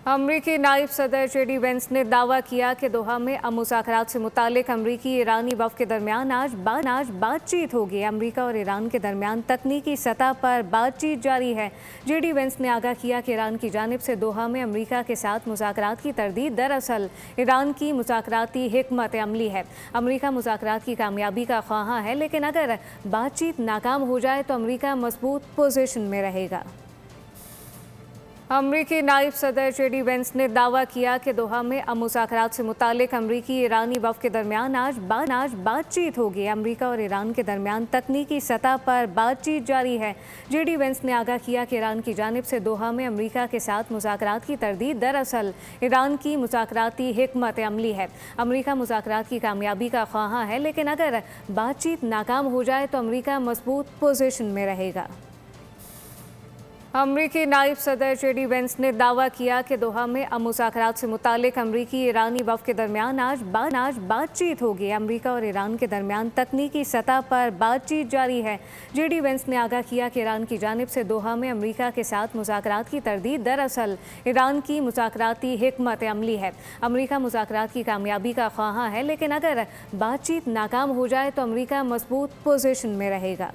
अमरीकी नायब सदर जेडी वेंस ने दावा किया कि दोहा में मुज़ाकरात से मुतालिक अमरीकी ईरानी वफ़द के दरमियान आज बातचीत होगी। अमरीका और ईरान के दरमियान तकनीकी सतह पर बातचीत जारी है। जेडी वेंस ने आगाह किया कि ईरान की जानिब से दोहा में अमरीका के साथ मुज़ाकरात की तरदीद दरअसल ईरान की मुज़ाकराती हिकमत अमली है। अमरीका मुज़ाकरात की कामयाबी का ख्वाहां है, लेकिन अगर बातचीत नाकाम हो जाए तो अमरीका मजबूत पोजीशन में रहेगा। अमरीकी नायब सदर जेडी वेंस ने दावा किया कि दोहा में मुज़ाकरात से मुतालिक अमरीकी ईरानी वफ़द के दरमियान आज बातचीत होगी। अमरीका और ईरान के दरमियान तकनीकी सतह पर बातचीत जारी है। जेडी वेंस ने आगाह किया कि ईरान की जानिब से दोहा में अमरीका के साथ मुज़ाकरात की तरदीद दरअसल ईरान की मुज़ाकराती हिकमत अमली है। अमरीका मुज़ाकरात की कामयाबी का ख्वाहां है, लेकिन अगर बातचीत नाकाम हो जाए तो अमरीका मजबूत पोजीशन में रहेगा। अमरीकी नायब सदर जेडी वेंस ने दावा किया कि दोहा में मुज़ाकरात से मुतालिक अमरीकी ईरानी वफ़द के दरमियान आज बातचीत होगी। अमरीका और ईरान के दरमियान तकनीकी सतह पर बातचीत जारी है। जेडी वेंस ने आगाह किया कि ईरान की जानिब से दोहा में अमरीका के साथ मुज़ाकरात की तरदीद दरअसल ईरान की मुज़ाकराती हिकमत अमली है। अमरीका मुज़ाकरात की कामयाबी का ख्वाहां है, लेकिन अगर बातचीत नाकाम हो जाए तो अमरीका मजबूत पोजीशन में रहेगा।